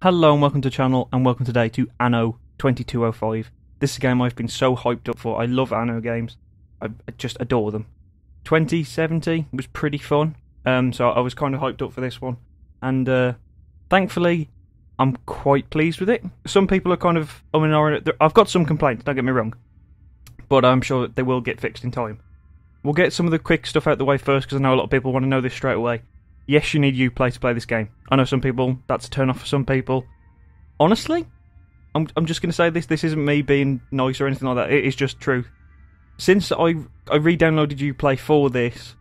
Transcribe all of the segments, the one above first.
Hello and welcome to the channel, and welcome today to Anno 2205. This is a game I've been so hyped up for. I love Anno games. I just adore them. 2070 was pretty fun, so I was kind of hyped up for this one. And thankfully, I'm quite pleased with it. Some people are kind of I've got some complaints, don't get me wrong, but I'm sure they will get fixed in time. We'll get some of the quick stuff out the way first, because I know a lot of people want to know this straight away. Yes, you need Uplay to play this game. I know some people, that's a turn off for some people. Honestly, I'm just going to say this isn't me being nice or anything like that, it is just truth. Since I re-downloaded Uplay for this,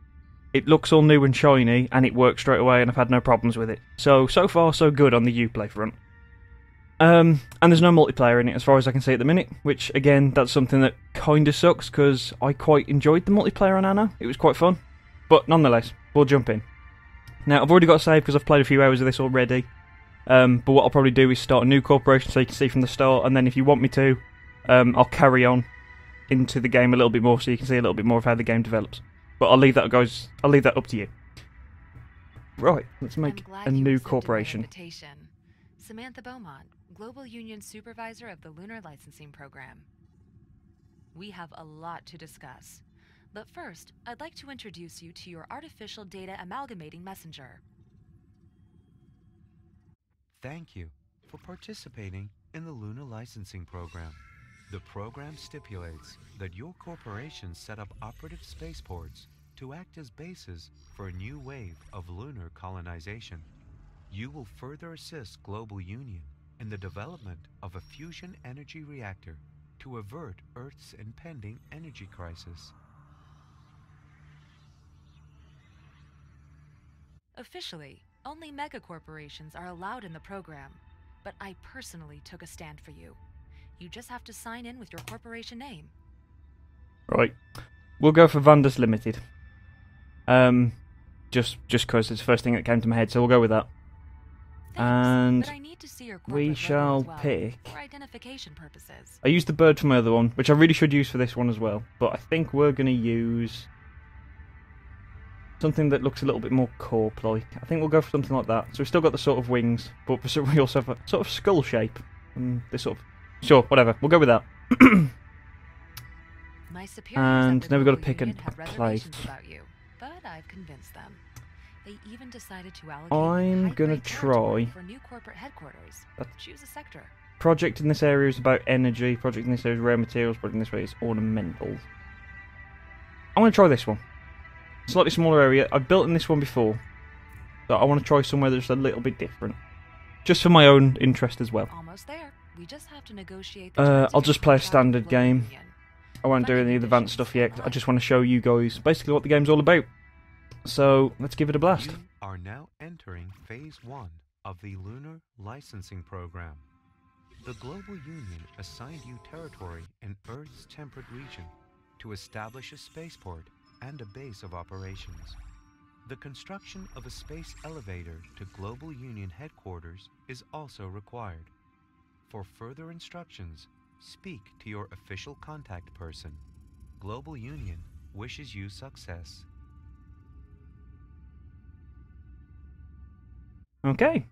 it looks all new and shiny, and it works straight away, and I've had no problems with it. So far so good on the Uplay front. And there's no multiplayer in it as far as I can see at the minute, which again, that's something that kinda sucks, because I quite enjoyed the multiplayer on Anno. It was quite fun. But nonetheless, we'll jump in. Now, I've already got a save because I've played a few hours of this already, but what I'll probably do is start a new corporation so you can see from the start, and then if you want me to, I'll carry on into the game a little bit more so you can see a little bit more of how the game develops. But I'll leave that up to you. Right, let's make a new corporation. Samantha Beaumont, Global Union Supervisor of the Lunar Licensing Program. We have a lot to discuss. But first, I'd like to introduce you to your Artificial Data Amalgamating Messenger. Thank you for participating in the Lunar Licensing Program. The program stipulates that your corporation set up operative spaceports to act as bases for a new wave of lunar colonization. You will further assist Global Union in the development of a fusion energy reactor to avert Earth's impending energy crisis. Officially, only megacorporations are allowed in the program, but I personally took a stand for you. You just have to sign in with your corporation name. Right. We'll go for Vandus Limited. Just because it's the first thing that came to my head, so we'll go with that. Thanks, and but I need to see your we shall pick... for identification purposes. I used the bird for my other one, which I really should use for this one as well, but I think we're going to use something that looks a little bit more Corp-like. I think we'll go for something like that. So we've still got the sort of wings, but we also have a sort of skull shape. This sort of... Sure, whatever. We'll go with that. My and now we've got to pick a place. About you, but I've convinced them. They even decided to allocate I'm going to try... for new corporate headquarters. Choose a sector. Project in this area is about energy. Project in this area is rare materials. Project in this way is ornamentals. I'm going to try this one. Slightly smaller area. I've built in this one before, so I want to try somewhere that's a little bit different, just for my own interest as well. Almost there. We just have to negotiate. I'll just play a standard game. I won't do any of the advanced stuff yet. I just want to show you guys basically what the game's all about. So let's give it a blast. You are now entering Phase 1 of the Lunar Licensing Program. The Global Union assigned you territory in Earth's temperate region to establish a spaceport and a base of operations. The construction of a space elevator to Global Union headquarters is also required. For further instructions, speak to your official contact person. Global Union wishes you success. Okay.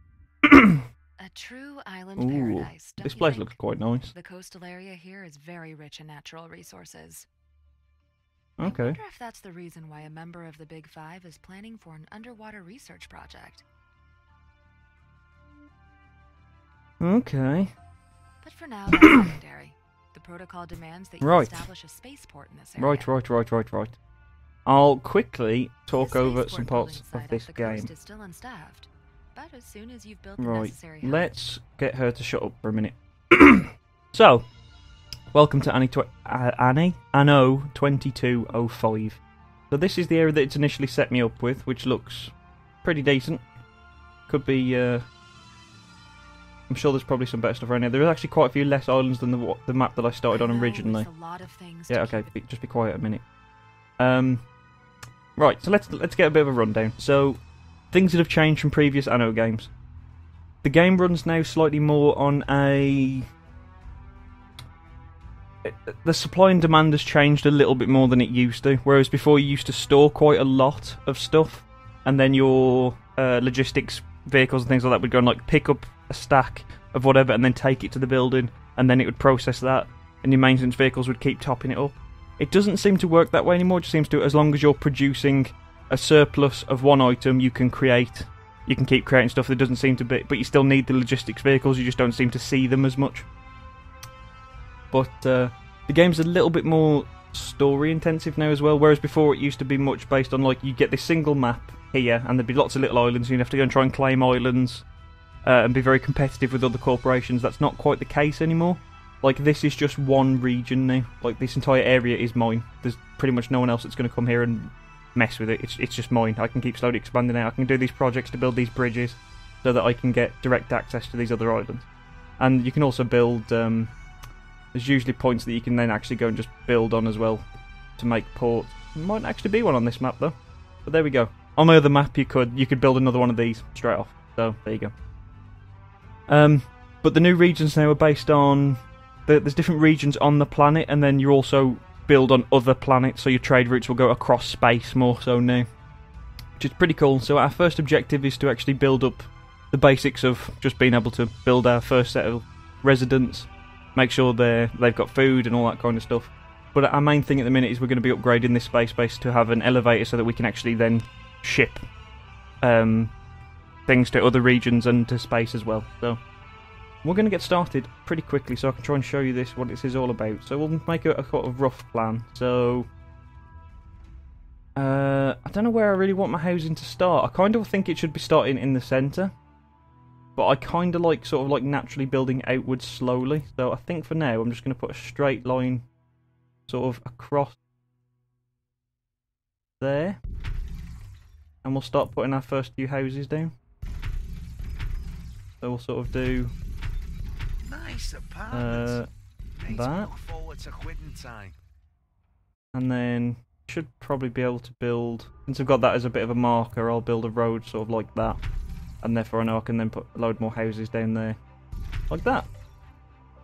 A true island paradise. This place looks quite nice. The coastal area here is very rich in natural resources. Okay. I wonder if that's the reason why a member of the Big Five is planning for an underwater research project. Okay. But for now, that's secondary. The protocol demands that you establish a spaceport in this area. Right. I'll quickly talk over some parts of this game. Is still unstaffed, but as soon as you've built the Right. necessary Let's get her to shut up for a minute. So, welcome to Anno 2205. So this is the area that it's initially set me up with, which looks pretty decent. Could be, I'm sure there's probably some better stuff around here. There's actually quite a few less islands than the map that I started on originally. Yeah, okay, just be quiet a minute. Right, so let's get a bit of a rundown. So, things that have changed from previous Anno games. The game runs now slightly more on a... The supply and demand has changed a little bit more than it used to, whereas before you used to store quite a lot of stuff, and then your logistics vehicles and things like that would go and like pick up a stack of whatever and then take it to the building, and then it would process that, and your maintenance vehicles would keep topping it up. It doesn't seem to work that way anymore. It just seems to, as long as you're producing a surplus of one item, you can keep creating stuff. That doesn't seem to be, but you still need the logistics vehicles, you just don't seem to see them as much. But the game's a little bit more story intensive now as well, whereas before it used to be much based on like you get this single map here and there'd be lots of little islands and you'd have to go and try and claim islands and be very competitive with other corporations. That's not quite the case anymore. Like, this is just one region now. Like, this entire area is mine. There's pretty much no one else that's going to come here and mess with it. It's just mine. I can keep slowly expanding out. I can do these projects to build these bridges so that I can get direct access to these other islands. And you can also build... there's usually points that you can then actually go and just build on as well to make ports. There might actually be one on this map though. But there we go. On my other map you could build another one of these straight off. So there you go. But the new regions now are based on... There's different regions on the planet, and then you also build on other planets, so your trade routes will go across space more so now. Which is pretty cool. So our first objective is to actually build up the basics of just being able to build our first set of residents, make sure they've got food and all that kind of stuff. But our main thing at the minute is we're going to be upgrading this space base to have an elevator so that we can actually then ship things to other regions and to space as well. So we're going to get started pretty quickly so I can try and show you what this is all about. So we'll make a sort of rough plan. So I don't know where I really want my housing to start. I kind of think it should be starting in the centre, but I kind of like sort of like naturally building outwards slowly. So I think for now I'm just going to put a straight line sort of across there, and we'll start putting our first few houses down. So we'll sort of do nice apartments. That, look forward to quitting time. and then should probably be able to build, since I've got that as a bit of a marker, I'll build a road sort of like that, and therefore I know I can then put a load more houses down there like that.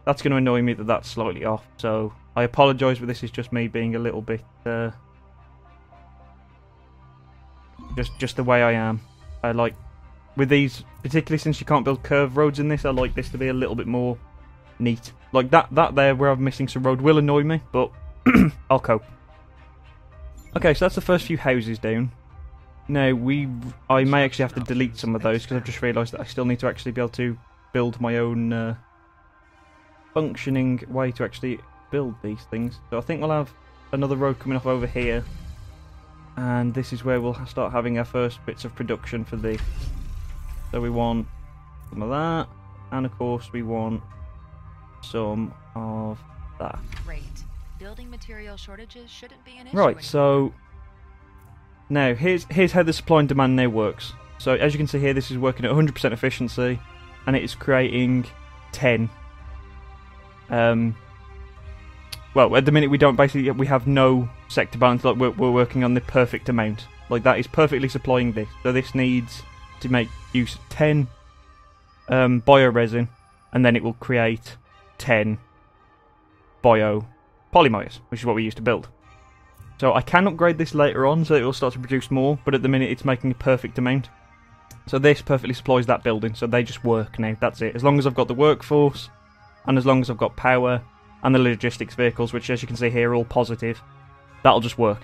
That's going to annoy me that that's slightly off, so I apologise, but this is just me being a little bit just the way I am. I like, with these, particularly since you can't build curved roads in this, I like this to be a little bit more neat. Like that there where I'm missing some road will annoy me, but I'll cope. Okay, so that's the first few houses down. Now I may actually have to delete some of those because I've just realised that I still need to actually be able to build my own functioning way to actually build these things. So I think we'll have another road coming off over here, and this is where we'll start having our first bits of production for this. So we want some of that, and of course we want some of that. Great. Building material shortages shouldn't be an issue. Right, so now here's how the supply and demand now works. So as you can see here, this is working at 100% efficiency, and it is creating 10. Well, at the minute we don't, basically we have no sector balance. Like we're working on the perfect amount. Like that is perfectly supplying this. So this needs to make use of 10 bioresin, and then it will create 10 biopolymers, which is what we used to build. So I can upgrade this later on so it will start to produce more, but at the minute it's making a perfect amount. So this perfectly supplies that building, so they just work now, that's it. As long as I've got the workforce, and as long as I've got power, and the logistics vehicles, which as you can see here are all positive, that'll just work.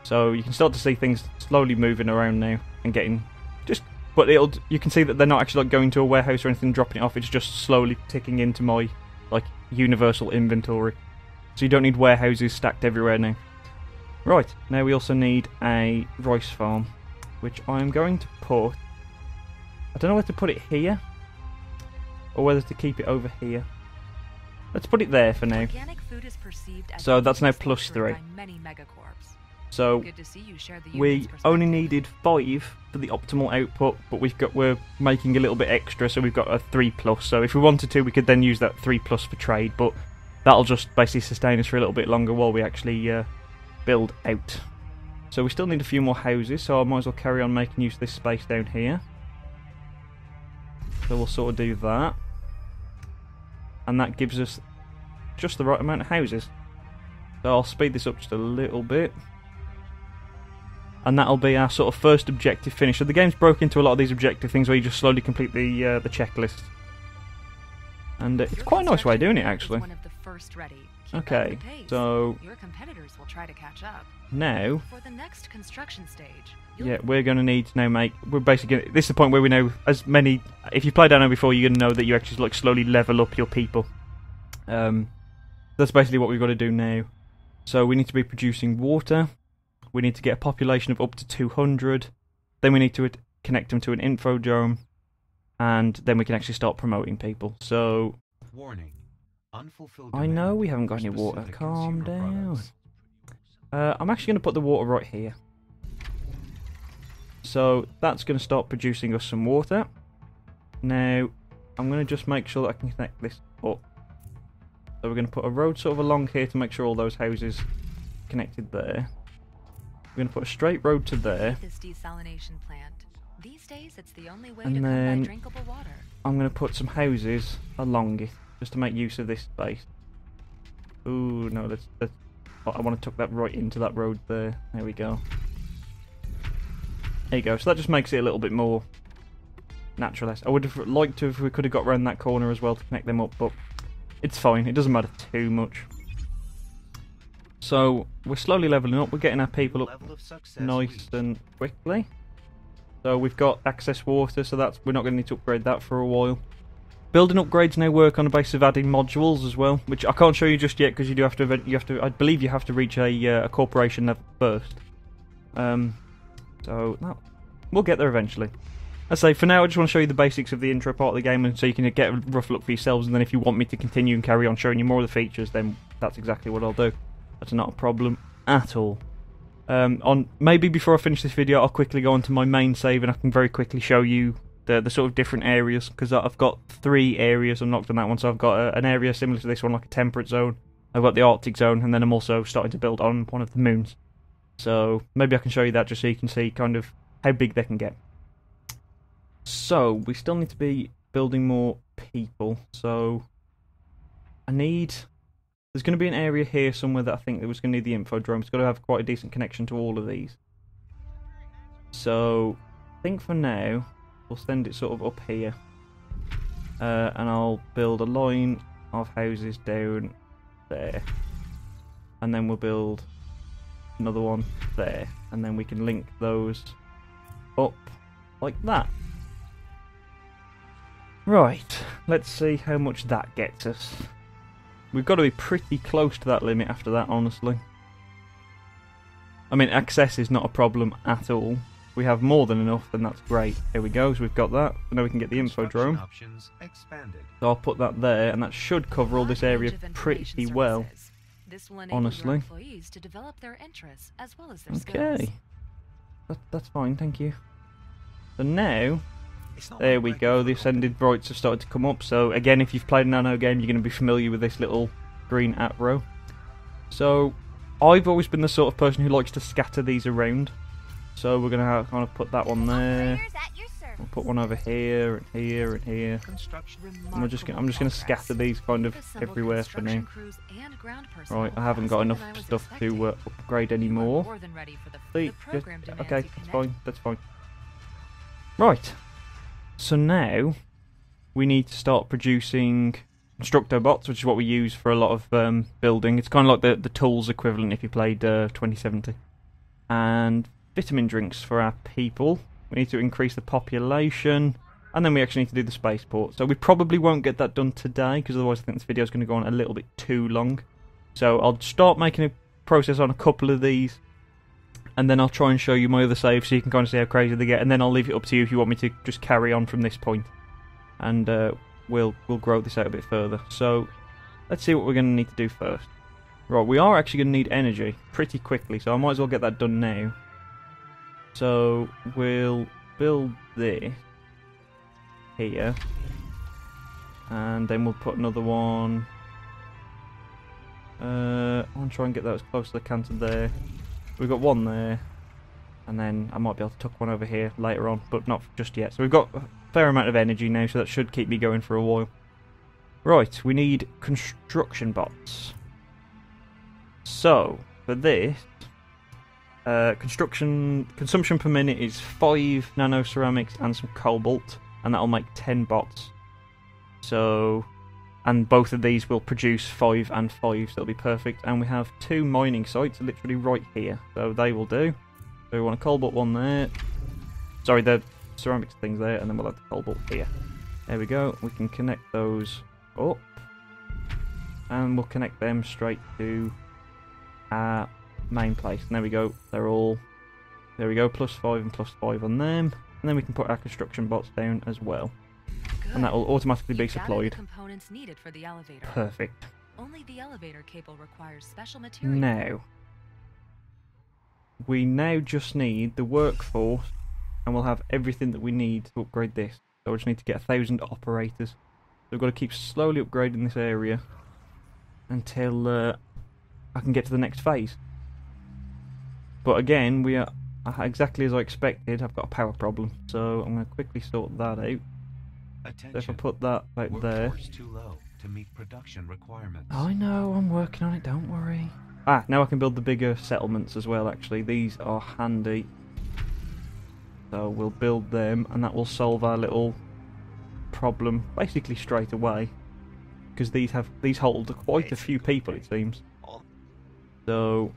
So you can start to see things slowly moving around now, and getting just... But you can see that they're not actually like going to a warehouse or anything and dropping it off, it's just slowly ticking into my like universal inventory. So you don't need warehouses stacked everywhere now. Right, now we also need a rice farm, which I'm going to put... I don't know whether to put it here, or whether to keep it over here. Let's put it there for now. Organic food is perceived as So that's now +3. by many megacorps. So Good to see you share the we union's only perspective. needed 5 for the optimal output, but we're making a little bit extra, so we've got a 3+. So if we wanted to, we could then use that 3+ for trade, but that'll just basically sustain us for a little bit longer while we actually build out. So we still need a few more houses, so I might as well carry on making use of this space down here. So we'll sort of do that, and that gives us just the right amount of houses. So I'll speed this up just a little bit. and that'll be our sort of first objective finish. So the game's broken into a lot of these objective things where you just slowly complete the checklist. And it's quite a nice way of doing it, actually. One of the first ready. Keep up Okay, the pace. so Your competitors will try to catch up. now, For the next construction stage, yeah, we're going to need to now make... We're basically gonna, this is the point where we know as many... If you've played Anno before, you're going to know that you actually like slowly level up your people. That's basically what we've got to do now. So we need to be producing water. We need to get a population of up to 200. Then we need to connect them to an infodrome. And then we can actually start promoting people. So... Warning. Unfulfilled I know demand we haven't got for any water. specific Calm consumer down. products. I'm actually going to put the water right here. So that's going to start producing us some water. Now, I'm going to just make sure that I can connect this up. So we're going to put a road sort of along here to make sure all those houses are connected there. We're going to put a straight road to there. this desalination plant. These days, it's the only way And to come then- by drinkable water. I'm going to put some houses along it, just to make use of this space. Ooh, no, let's I want to tuck that right into that road there. There we go. There you go. So that just makes it a little bit more naturalist. I would have liked to if we could have got around that corner as well to connect them up, but it's fine. It doesn't matter too much. So we're slowly leveling up. We're getting our people up Level of success nice reached. and quickly. So we've got access water, so that's we're not going to need to upgrade that for a while. Building upgrades now work on the basis of adding modules as well, which I can't show you just yet because you do have to. I believe you have to reach a corporation level first. So no, we'll get there eventually. I say for now, I just want to show you the basics of the intro part of the game, and so you can get a rough look for yourselves. And then if you want me to continue and carry on showing you more of the features, then that's exactly what I'll do. That's not a problem at all. Maybe before I finish this video, I'll quickly go onto my main save, and I can very quickly show you the sort of different areas, because I've got 3 areas unlocked on that one. So I've got an area similar to this one, like a temperate zone. I've got the Arctic zone, and then I'm also starting to build on one of the moons. So maybe I can show you that just so you can see kind of how big they can get. So we still need to be building more people. So there's going to be an area here somewhere that I think that was going to need the infodrome. It's got to have quite a decent connection to all of these. So I think for now we'll send it sort of up here, and I'll build a line of houses down there, and then we'll build another one there, and then we can link those up like that. Right, let's see how much that gets us. We've got to be pretty close to that limit after that, honestly. I mean, access is not a problem at all. We have more than enough, and that's great. Here we go, so we've got that. So now we can get the Construction infodrome. options expanded. So I'll put that there, and that should cover all this area pretty well. This will enable honestly. your employees to develop their interests as well as their Okay. skills. That's fine, thank you. So now, It's not there like we working go, for the a company. ascended rights have started to come up. So again, if you've played an Anno game, you're going to be familiar with this little green arrow. So I've always been the sort of person who likes to scatter these around. So we're going to kind of put that one there. We'll put one over here and here and here. Construction. I'm just going to scatter these kind of everywhere for now. Right, I haven't got enough stuff to upgrade anymore. See, okay, that's fine. Right, so now we need to start producing constructor bots, which is what we use for a lot of building. It's kind of like the tools equivalent if you played 2070. And vitamin drinks for our people. We need to increase the population, and then we actually need to do the spaceport. So we probably won't get that done today, because otherwise I think this video is going to go on a little bit too long. So I'll start making a process on a couple of these, and then I'll try and show you my other saves so you can kind of see how crazy they get, and then I'll leave it up to you if you want me to just carry on from this point. And we'll grow this out a bit further. So let's see what we're going to need to do first. Right, we are actually going to need energy pretty quickly, so I might as well get that done now. So we'll build this here, and then we'll put another one. I want to try and get that as close as I can to there. We've got one there, and then I might be able to tuck one over here later on, but not just yet. So we've got a fair amount of energy now, so that should keep me going for a while. Right, we need construction bots. So for this, consumption per minute is 5 nano ceramics and some cobalt, and that'll make 10 bots. So, and both of these will produce 5 and 5, so it'll be perfect. And we have 2 mining sites literally right here, so they will do. So we want a cobalt one there. Sorry, the ceramics things there, and then we'll have the cobalt here. There we go. We can connect those up, and we'll connect them straight to our main place. And there we go. They're all, there we go, +5 and +5 on them. And then we can put our construction bots down as well. Good. And that will automatically be You've gathered supplied. the components needed for the elevator. Perfect. Only the elevator cable requires special material. Now, we now just need the workforce, and we'll have everything that we need to upgrade this. So we just need to get 1,000 operators. So we've got to keep slowly upgrading this area until I can get to the next phase. But again, we are exactly as I expected. I've got a power problem, so I'm going to quickly sort that out. So if I put that out there. Workforce too low to meet production requirements. I know, I'm working on it, don't worry. Ah, now I can build the bigger settlements as well, actually. These are handy. So we'll build them, and that will solve our little problem basically straight away. Because these hold quite a few people, it seems. So,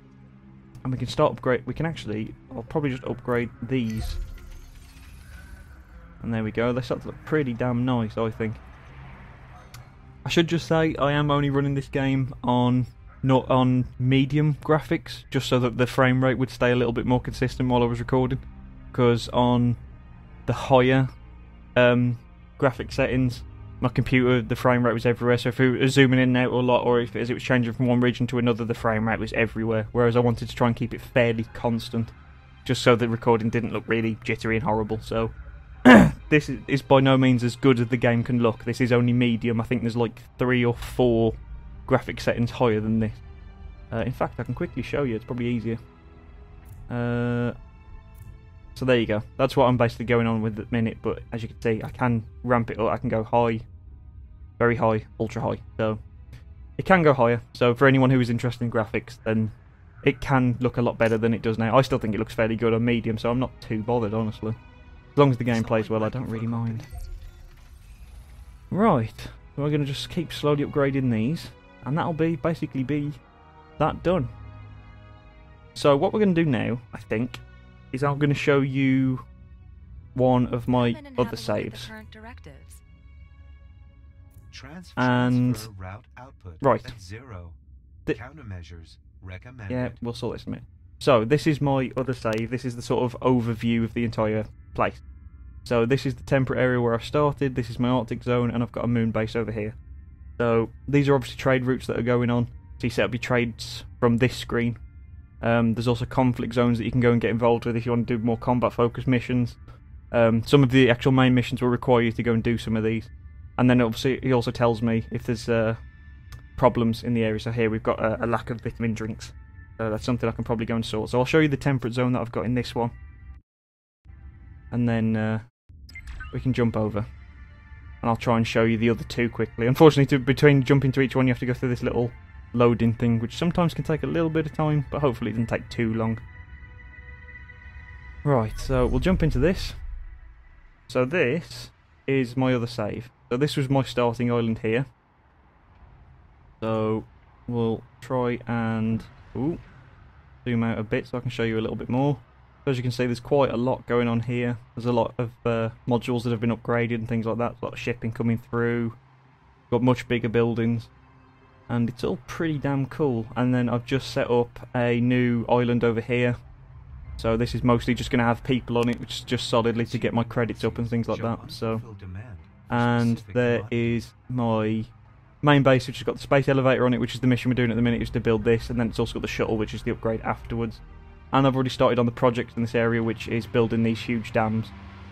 and we can start upgrade. We can actually, I'll probably just upgrade these. And there we go. They start to look pretty damn nice, I think. I should just say I am only running this game on not on medium graphics, just so that the frame rate would stay a little bit more consistent while I was recording. Because on the higher graphic settings, my computer, the frame rate was everywhere. So if it was zooming in and out a lot, or if it was changing from one region to another, the frame rate was everywhere. Whereas I wanted to try and keep it fairly constant, just so the recording didn't look really jittery and horrible. So this is by no means as good as the game can look. This is only medium. I think there's like 3 or 4 graphic settings higher than this. In fact, I can quickly show you. It's probably easier. So there you go. That's what I'm basically going on with at the minute. But as you can see, I can ramp it up. I can go high, very high, ultra high. So it can go higher. So for anyone who is interested in graphics, then it can look a lot better than it does now. I still think it looks fairly good on medium, so I'm not too bothered, honestly. As long as the game plays well, I don't really mind. Right, so we're going to just keep slowly upgrading these, and that'll basically be that done. So what we're going to do now, I think, is I'm going to show you one of my other saves. And route output right, at 0. Countermeasures recommended. Yeah, we'll sort this in a minute. So this is my other save. This is the sort of overview of the entire place. So this is the temperate area where I started. This is my Arctic zone, and I've got a moon base over here. So these are obviously trade routes that are going on. So you set up your trades from this screen. There's also conflict zones that you can go and get involved with if you want to do more combat-focused missions. Some of the actual main missions will require you to go and do some of these. And then obviously he also tells me if there's problems in the area. So here we've got a lack of vitamin drinks. So that's something I can probably go and sort. So I'll show you the temperate zone that I've got in this one. And then we can jump over. And I'll try and show you the other 2 quickly. Unfortunately, between jumping to each one, you have to go through this little loading thing, which sometimes can take a little bit of time, but hopefully it doesn't take too long. Right, so we'll jump into this. So this is my other save. So this was my starting island here. So we'll try and zoom out a bit so I can show you a little bit more. So as you can see, there's quite a lot going on here. There's a lot of modules that have been upgraded and things like that. There's a lot of shipping coming through. Got much bigger buildings. And it's all pretty damn cool. And then I've just set up a new island over here. So this is mostly just going to have people on it, which is just solidly to get my credits up and things like that. So, and there is my main base, which has got the space elevator on it, which is the mission we're doing at the minute, is to build this. And then it's also got the shuttle, which is the upgrade afterwards. And I've already started on the project in this area, which is building these huge dams.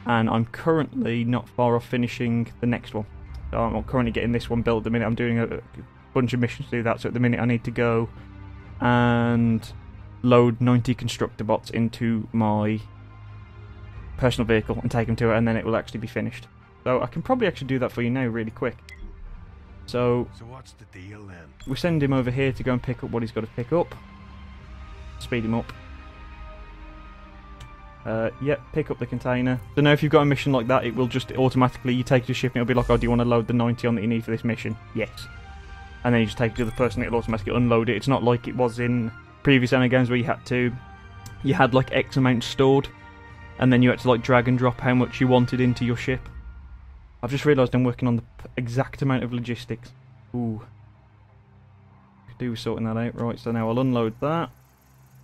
And I'm currently not far off finishing the next one. So I'm currently getting this one built at the minute. I'm doing a bunch of missions to do that, so at the minute I need to go and load 90 constructor bots into my personal vehicle and take them to it, and then it will actually be finished. So I can probably actually do that for you now really quick. So what's the deal then? We send him over here to go and pick up what he's got to pick up. Speed him up. Yep, pick up the container. So now if you've got a mission like that, it will just automatically, you take your ship and it'll be like, oh, do you want to load the 90 on that you need for this mission? Yes. And then you just take it to the person, it'll automatically unload it. It's not like it was in previous Anno games where you had like X amount stored, and then you had to like drag and drop how much you wanted into your ship. I've just realised I'm working on the exact amount of logistics. Ooh. Could do with sorting that out. Right, so now I'll unload that.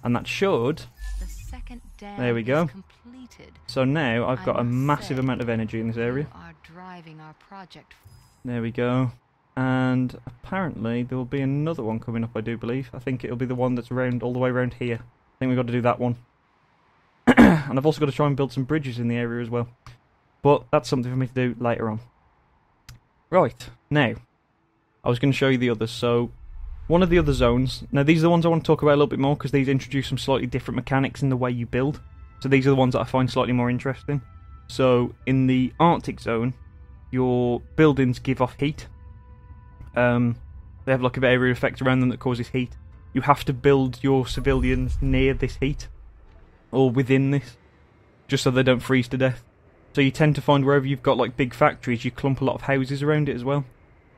And that should... The second dam there we go. is completed. So now I've got a must massive say, amount of energy in this area. You are driving our project. There we go. And apparently there will be another one coming up, I do believe. I think it'll be the one that's around all the way around here. I think we've got to do that one. And I've also got to try and build some bridges in the area as well. But that's something for me to do later on. Right, now, I was going to show you the others. So, one of the other zones, now these are the ones I want to talk about a little bit more because these introduce some slightly different mechanics in the way you build. So these are the ones that I find slightly more interesting. So, in the Arctic zone, your buildings give off heat. They have like a area effect around them that causes heat. You have to build your civilians near this heat, or within this, just so they don't freeze to death. So you tend to find wherever you've got like big factories, you clump a lot of houses around it as well.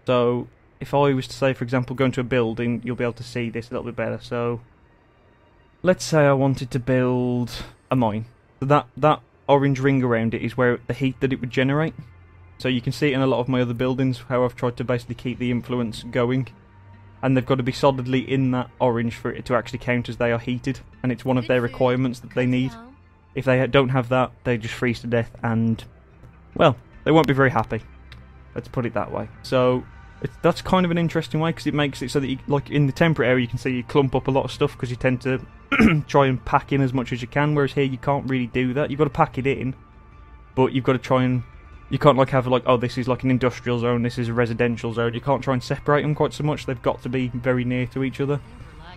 So if I was to say, for example, go into a building, you'll be able to see this a little bit better. So let's say I wanted to build a mine. So that orange ring around it is where the heat that it would generate. So you can see it in a lot of my other buildings, how I've tried to basically keep the influence going. And they've got to be solidly in that orange for it to actually count as they are heated. And it's one of their requirements that they need. If they don't have that, they just freeze to death and, well, they won't be very happy. Let's put it that way. So, that's kind of an interesting way because it makes it so that, you, like in the temperate area, you can see you clump up a lot of stuff because you tend to try and pack in as much as you can, whereas here you can't really do that. You've got to pack it in, but you've got to try and, you can't like have like, oh, this is like an industrial zone, this is a residential zone. You can't try and separate them quite so much. They've got to be very near to each other.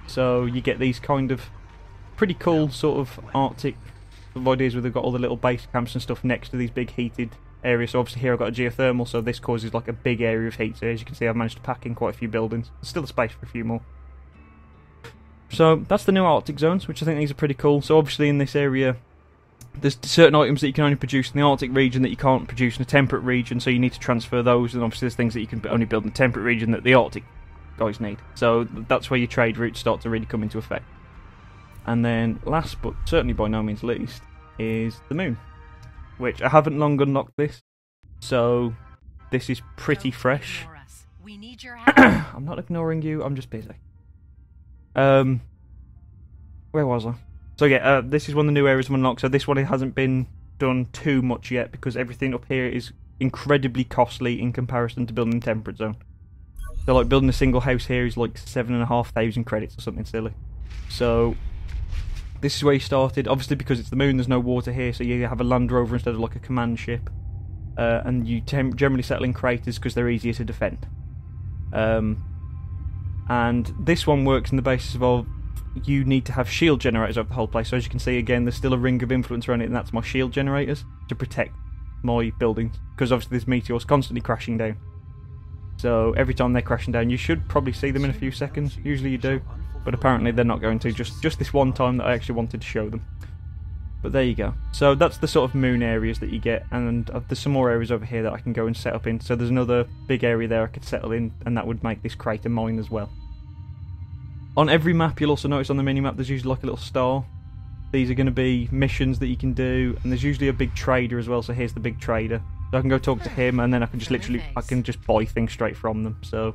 So, you get these kind of pretty cool sort of Arctic ideas where they've got all the little base camps and stuff next to these big heated areas. So obviously here I've got a geothermal, so this causes like a big area of heat. So as you can see, I've managed to pack in quite a few buildings. There's still a space for a few more. So that's the new Arctic zones, which I think these are pretty cool. So obviously in this area, there's certain items that you can only produce in the Arctic region that you can't produce in a temperate region, so you need to transfer those. And obviously there's things that you can only build in the temperate region that the Arctic guys need. So that's where your trade routes start to really come into effect. And then last but certainly by no means least is the moon, which I haven't long unlocked this, so this is pretty fresh. We need your help. I'm not ignoring you, I'm just busy. Where was I? So yeah, this is one of the new areas I've unlocked, so this one hasn't been done too much yet because everything up here is incredibly costly in comparison to building a temperate zone. So like building a single house here is like 7,500 credits or something silly. So this is where you started. Obviously, because it's the moon, there's no water here, so you have a Land Rover instead of like a command ship. And you generally settle in craters because they're easier to defend. And this one works on the basis of you need to have shield generators over the whole place. So as you can see, again, there's still a ring of influence around it, and that's my shield generators to protect my buildings. Because obviously this meteor's constantly crashing down. So every time they're crashing down, you should probably see them in a few seconds. Usually you do. But apparently they're not going to, just this one time that I actually wanted to show them. But there you go. So that's the sort of moon areas that you get, and there's some more areas over here that I can go and set up in. So there's another big area there I could settle in, and that would make this crater mine as well. On every map, you'll also notice on the mini-map there's usually like a little star. These are going to be missions that you can do, and there's usually a big trader as well, so here's the big trader. So I can go talk to him, and then I can just literally, I can just buy things straight from them, so...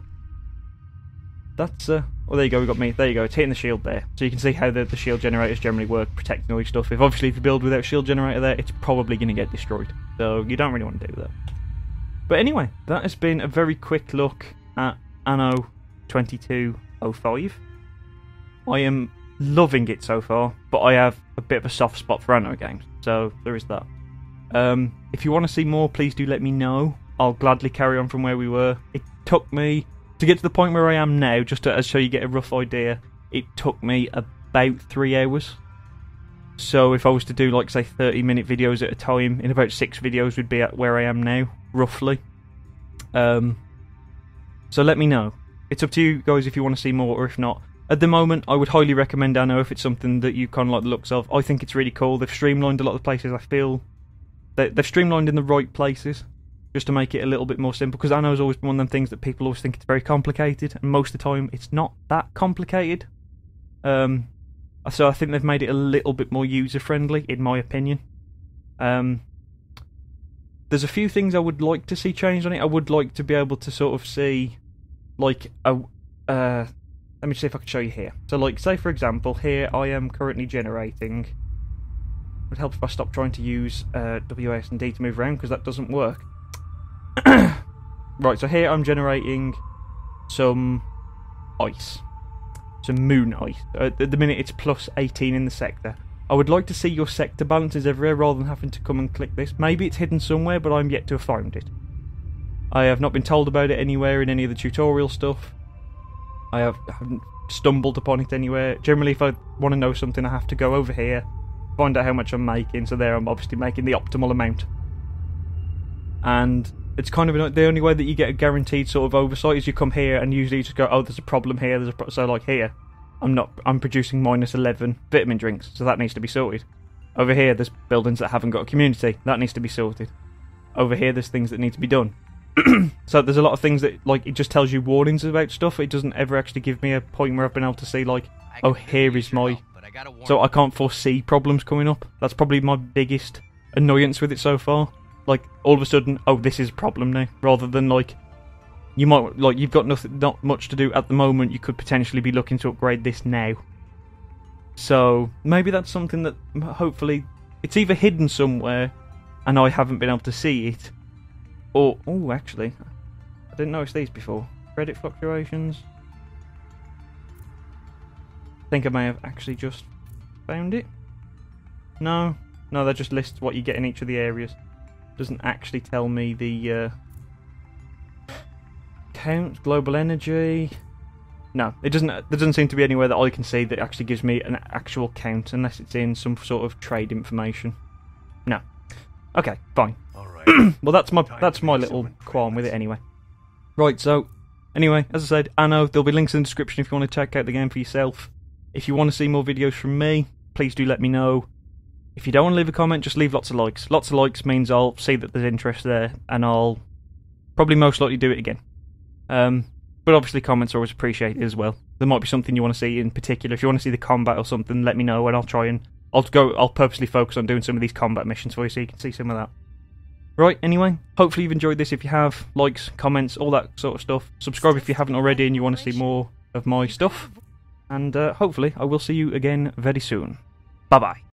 That's, oh there you go, we got me, there you go, it's hitting the shield there. So you can see how the shield generators generally work, protecting all your stuff. Obviously if you build without a shield generator there, it's probably going to get destroyed. So you don't really want to do that. But anyway, that has been a very quick look at Anno 2205. I am loving it so far, but I have a bit of a soft spot for Anno games, so there is that. If you want to see more, please do let me know. I'll gladly carry on from where we were. It took me... To get to the point where I am now, just so you get a rough idea, it took me about 3 hours. So if I was to do, like, say, 30-minute videos at a time, in about 6 videos would be at where I am now, roughly. So let me know. It's up to you guys if you want to see more, or if not, At the moment, I would highly recommend Anno if it's something that you kind of like the looks of. I think it's really cool. They've streamlined a lot of the places. I feel they've streamlined in the right places, just to make it a little bit more simple. Because Anno's always been one of them things that people always think it's very complicated, and most of the time it's not that complicated. So I think they've made it a little bit more user-friendly, in my opinion. There's a few things I would like to see changed on it. I would like to be able to sort of see, like, let me see if I can show you here. So, like, say for example, here I am currently generating. It would help if I stop trying to use WS and D to move around, because that doesn't work. Right, so here I'm generating some ice. Some moon ice. At the minute it's plus 18 in the sector. I would like to see your sector balances everywhere rather than having to come and click this. Maybe it's hidden somewhere, but I'm yet to have found it. I have not been told about it anywhere in any of the tutorial stuff. I haven't stumbled upon it anywhere. Generally, if I want to know something, I have to go over here, find out how much I'm making. So there I'm obviously making the optimal amount. And it's kind of the only way that you get a guaranteed sort of oversight is you come here and usually you just go, oh, there's a problem here. So like here, I'm producing minus 11 vitamin drinks, so that needs to be sorted. Over here, there's buildings that haven't got a community. That needs to be sorted. Over here, there's things that need to be done. So there's a lot of things that, like, it just tells you warnings about stuff. It doesn't ever actually give me a point where I've been able to see, like, oh, here is my... So I can't foresee problems coming up. That's probably my biggest annoyance with it so far. Like, all of a sudden, oh, this is a problem now. Rather than, like, you might, like, you've got not much to do at the moment. You could potentially be looking to upgrade this now. So maybe that's something that, hopefully, it's either hidden somewhere and I haven't been able to see it. Or, oh, actually, I didn't notice these before. Credit fluctuations. I think I may have actually just found it. No, that just lists what you get in each of the areas. Doesn't actually tell me the count, global energy. No, it doesn't. There doesn't seem to be anywhere that I can see that actually gives me an actual count, unless it's in some sort of trade information. No. Okay, fine. Well, that's my little qualm with it anyway. Right, so anyway, as I said, Anno, there'll be links in the description if you want to check out the game for yourself. If you want to see more videos from me, please do let me know. If you don't want to leave a comment, just leave lots of likes. Lots of likes means I'll see that there's interest there, and I'll probably most likely do it again. But obviously comments are always appreciated as well. There might be something you want to see in particular. If you want to see the combat or something, let me know, and I'll purposely focus on doing some of these combat missions for you so you can see some of that. Right, anyway, hopefully you've enjoyed this. If you have, likes, comments, all that sort of stuff. Subscribe if you haven't already and you want to see more of my stuff. And hopefully I will see you again very soon. Bye-bye.